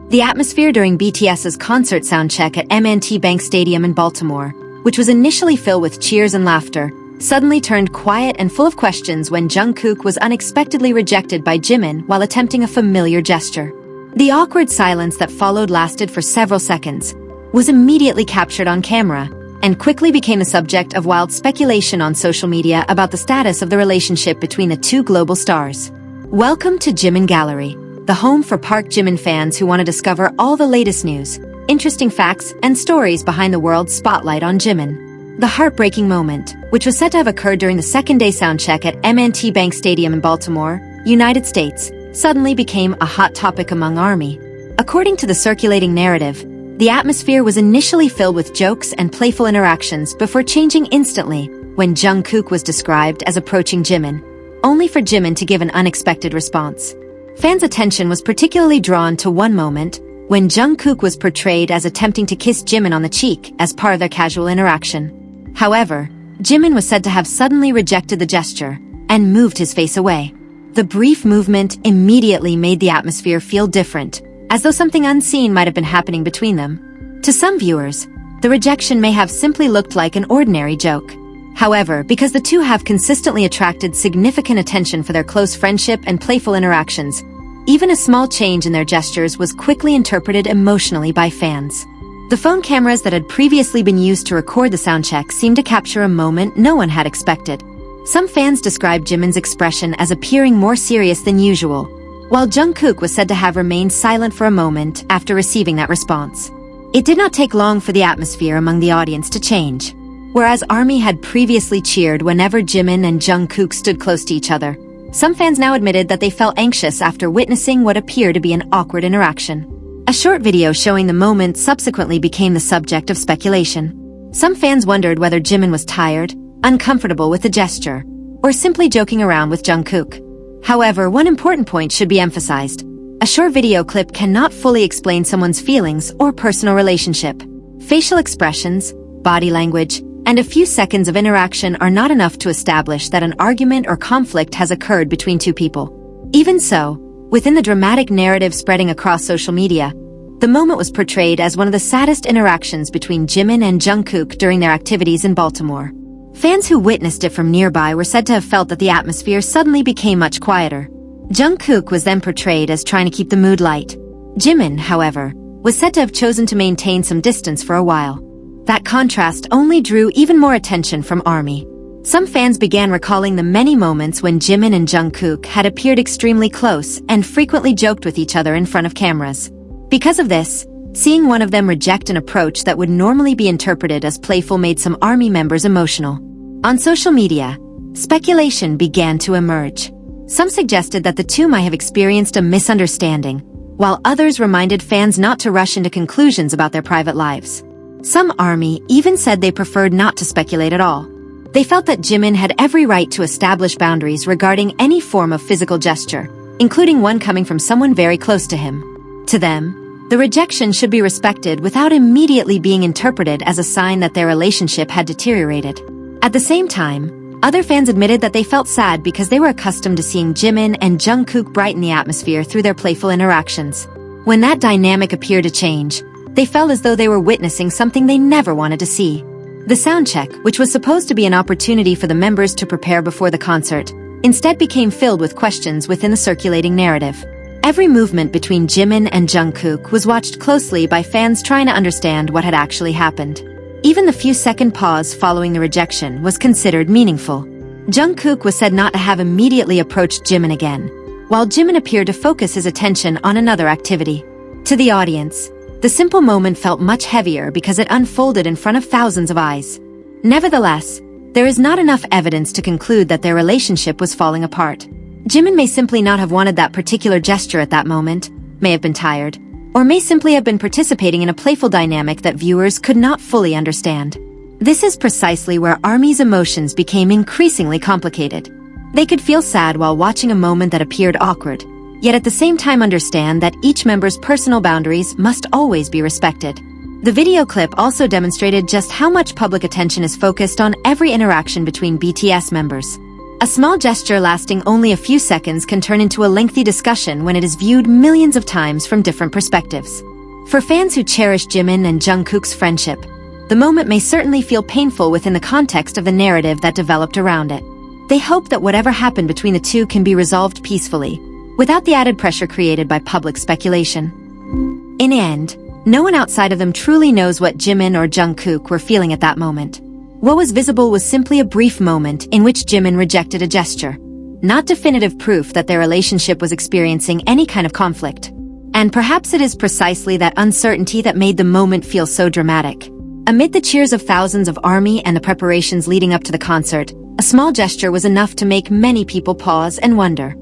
The atmosphere during BTS's concert soundcheck at M&T Bank Stadium in Baltimore, which was initially filled with cheers and laughter, suddenly turned quiet and full of questions when Jungkook was unexpectedly rejected by Jimin while attempting a familiar gesture. The awkward silence that followed lasted for several seconds, was immediately captured on camera, and quickly became the subject of wild speculation on social media about the status of the relationship between the two global stars. Welcome to Jimin Gallery, the home for Park Jimin fans who want to discover all the latest news, interesting facts, and stories behind the world's spotlight on Jimin. The heartbreaking moment, which was said to have occurred during the second-day soundcheck at M&T Bank Stadium in Baltimore, United States, suddenly became a hot topic among ARMY. According to the circulating narrative, the atmosphere was initially filled with jokes and playful interactions before changing instantly when Jungkook was described as approaching Jimin, only for Jimin to give an unexpected response. Fans' attention was particularly drawn to one moment when Jungkook was portrayed as attempting to kiss Jimin on the cheek as part of their casual interaction. However, Jimin was said to have suddenly rejected the gesture and moved his face away. The brief movement immediately made the atmosphere feel different, as though something unseen might have been happening between them. To some viewers, the rejection may have simply looked like an ordinary joke. However, because the two have consistently attracted significant attention for their close friendship and playful interactions, even a small change in their gestures was quickly interpreted emotionally by fans. The phone cameras that had previously been used to record the soundcheck seemed to capture a moment no one had expected. Some fans described Jimin's expression as appearing more serious than usual, while Jungkook was said to have remained silent for a moment after receiving that response. It did not take long for the atmosphere among the audience to change. Whereas ARMY had previously cheered whenever Jimin and Jungkook stood close to each other, some fans now admitted that they felt anxious after witnessing what appeared to be an awkward interaction. A short video showing the moment subsequently became the subject of speculation. Some fans wondered whether Jimin was tired, uncomfortable with the gesture, or simply joking around with Jungkook. However, one important point should be emphasized. A short video clip cannot fully explain someone's feelings or personal relationship. Facial expressions, body language, and a few seconds of interaction are not enough to establish that an argument or conflict has occurred between two people. Even so, within the dramatic narrative spreading across social media, the moment was portrayed as one of the saddest interactions between Jimin and Jungkook during their activities in Baltimore. Fans who witnessed it from nearby were said to have felt that the atmosphere suddenly became much quieter. Jungkook was then portrayed as trying to keep the mood light. Jimin, however, was said to have chosen to maintain some distance for a while. That contrast only drew even more attention from ARMY. Some fans began recalling the many moments when Jimin and Jungkook had appeared extremely close and frequently joked with each other in front of cameras. Because of this, seeing one of them reject an approach that would normally be interpreted as playful made some ARMY members emotional. On social media, speculation began to emerge. Some suggested that the two might have experienced a misunderstanding, while others reminded fans not to rush into conclusions about their private lives. Some ARMY even said they preferred not to speculate at all. They felt that Jimin had every right to establish boundaries regarding any form of physical gesture, including one coming from someone very close to him. To them, the rejection should be respected without immediately being interpreted as a sign that their relationship had deteriorated. At the same time, other fans admitted that they felt sad because they were accustomed to seeing Jimin and Jungkook brighten the atmosphere through their playful interactions. When that dynamic appeared to change, they felt as though they were witnessing something they never wanted to see. The soundcheck, which was supposed to be an opportunity for the members to prepare before the concert, instead became filled with questions within the circulating narrative. Every movement between Jimin and Jungkook was watched closely by fans trying to understand what had actually happened. Even the few-second pause following the rejection was considered meaningful. Jungkook was said not to have immediately approached Jimin again, while Jimin appeared to focus his attention on another activity. To the audience, the simple moment felt much heavier because it unfolded in front of thousands of eyes. Nevertheless, there is not enough evidence to conclude that their relationship was falling apart. Jimin may simply not have wanted that particular gesture at that moment, may have been tired, or may simply have been participating in a playful dynamic that viewers could not fully understand. This is precisely where ARMY's emotions became increasingly complicated. They could feel sad while watching a moment that appeared awkward, yet at the same time understand that each member's personal boundaries must always be respected. The video clip also demonstrated just how much public attention is focused on every interaction between BTS members. A small gesture lasting only a few seconds can turn into a lengthy discussion when it is viewed millions of times from different perspectives. For fans who cherish Jimin and Jungkook's friendship, the moment may certainly feel painful within the context of the narrative that developed around it. They hope that whatever happened between the two can be resolved peacefully, without the added pressure created by public speculation. In the end, no one outside of them truly knows what Jimin or Jungkook were feeling at that moment. What was visible was simply a brief moment in which Jimin rejected a gesture, not definitive proof that their relationship was experiencing any kind of conflict. And perhaps it is precisely that uncertainty that made the moment feel so dramatic. Amid the cheers of thousands of ARMY and the preparations leading up to the concert, a small gesture was enough to make many people pause and wonder.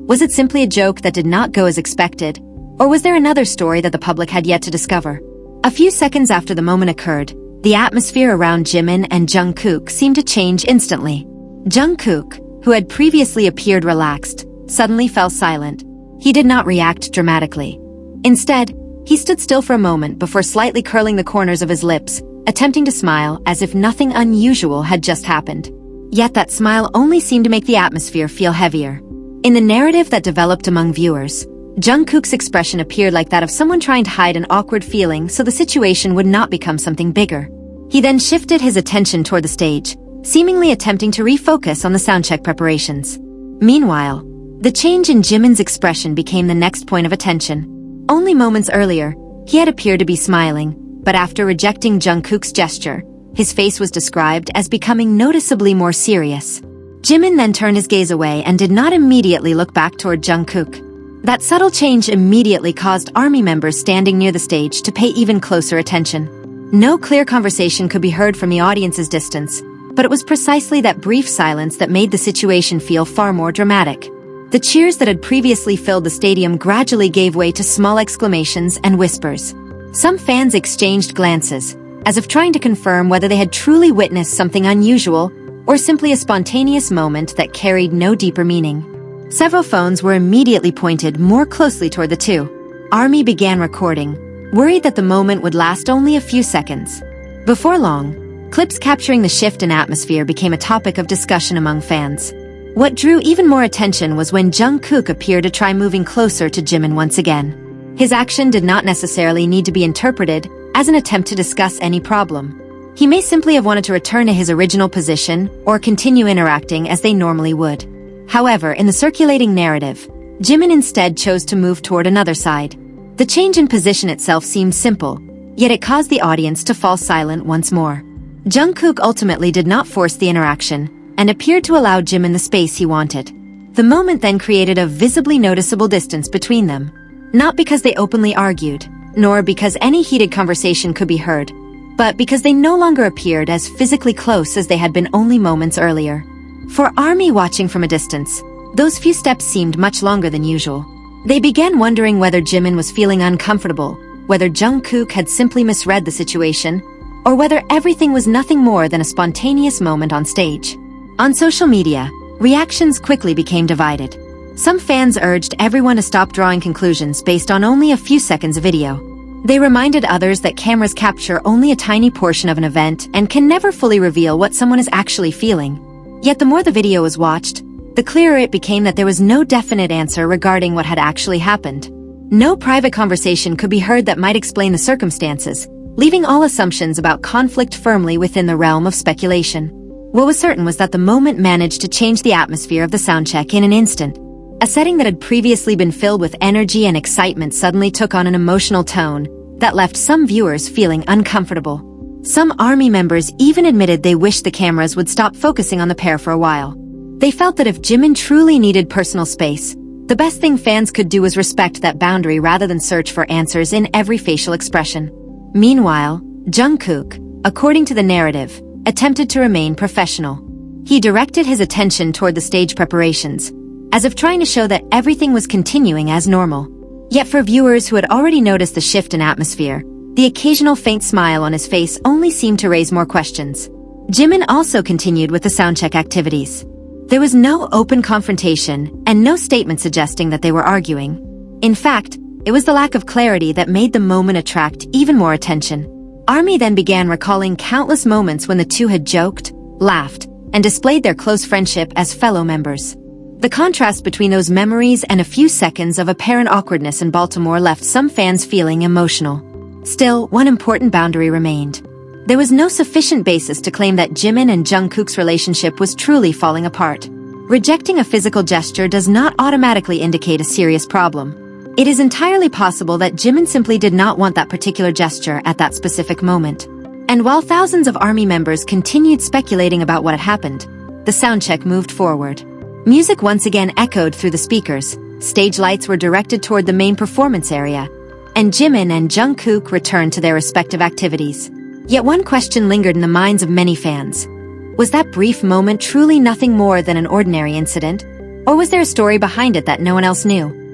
Was it simply a joke that did not go as expected, or was there another story that the public had yet to discover? A few seconds after the moment occurred, the atmosphere around Jimin and Jungkook seemed to change instantly. Jungkook, who had previously appeared relaxed, suddenly fell silent. He did not react dramatically. Instead, he stood still for a moment before slightly curling the corners of his lips, attempting to smile as if nothing unusual had just happened. Yet that smile only seemed to make the atmosphere feel heavier. In the narrative that developed among viewers, Jungkook's expression appeared like that of someone trying to hide an awkward feeling so the situation would not become something bigger. He then shifted his attention toward the stage, seemingly attempting to refocus on the soundcheck preparations. Meanwhile, the change in Jimin's expression became the next point of attention. Only moments earlier, he had appeared to be smiling, but after rejecting Jungkook's gesture, his face was described as becoming noticeably more serious. Jimin then turned his gaze away and did not immediately look back toward Jungkook. That subtle change immediately caused ARMY members standing near the stage to pay even closer attention. No clear conversation could be heard from the audience's distance, but it was precisely that brief silence that made the situation feel far more dramatic. The cheers that had previously filled the stadium gradually gave way to small exclamations and whispers. Some fans exchanged glances, as if trying to confirm whether they had truly witnessed something unusual or simply a spontaneous moment that carried no deeper meaning. Several phones were immediately pointed more closely toward the two. ARMY began recording, worried that the moment would last only a few seconds. Before long, clips capturing the shift in atmosphere became a topic of discussion among fans. What drew even more attention was when Jungkook appeared to try moving closer to Jimin once again. His action did not necessarily need to be interpreted as an attempt to discuss any problem. He may simply have wanted to return to his original position or continue interacting as they normally would. However, in the circulating narrative, Jimin instead chose to move toward another side. The change in position itself seemed simple, yet it caused the audience to fall silent once more. Jungkook ultimately did not force the interaction and appeared to allow Jimin the space he wanted. The moment then created a visibly noticeable distance between them, not because they openly argued, nor because any heated conversation could be heard, but because they no longer appeared as physically close as they had been only moments earlier. For ARMY watching from a distance, those few steps seemed much longer than usual. They began wondering whether Jimin was feeling uncomfortable, whether Jungkook had simply misread the situation, or whether everything was nothing more than a spontaneous moment on stage. On social media, reactions quickly became divided. Some fans urged everyone to stop drawing conclusions based on only a few seconds of video. They reminded others that cameras capture only a tiny portion of an event and can never fully reveal what someone is actually feeling. Yet the more the video was watched, the clearer it became that there was no definite answer regarding what had actually happened. No private conversation could be heard that might explain the circumstances, leaving all assumptions about conflict firmly within the realm of speculation. What was certain was that the moment managed to change the atmosphere of the soundcheck in an instant. A setting that had previously been filled with energy and excitement suddenly took on an emotional tone that left some viewers feeling uncomfortable. Some ARMY members even admitted they wished the cameras would stop focusing on the pair for a while. They felt that if Jimin truly needed personal space, the best thing fans could do was respect that boundary rather than search for answers in every facial expression. Meanwhile, Jungkook, according to the narrative, attempted to remain professional. He directed his attention toward the stage preparations, as if trying to show that everything was continuing as normal. Yet for viewers who had already noticed the shift in atmosphere, the occasional faint smile on his face only seemed to raise more questions. Jimin also continued with the soundcheck activities. There was no open confrontation and no statement suggesting that they were arguing. In fact, it was the lack of clarity that made the moment attract even more attention. ARMY then began recalling countless moments when the two had joked, laughed, and displayed their close friendship as fellow members. The contrast between those memories and a few seconds of apparent awkwardness in Baltimore left some fans feeling emotional. Still, one important boundary remained. There was no sufficient basis to claim that Jimin and Jungkook's relationship was truly falling apart. Rejecting a physical gesture does not automatically indicate a serious problem. It is entirely possible that Jimin simply did not want that particular gesture at that specific moment. And while thousands of ARMY members continued speculating about what had happened, the soundcheck moved forward. Music once again echoed through the speakers, stage lights were directed toward the main performance area, and Jimin and Jungkook returned to their respective activities. Yet one question lingered in the minds of many fans. Was that brief moment truly nothing more than an ordinary incident? Or was there a story behind it that no one else knew?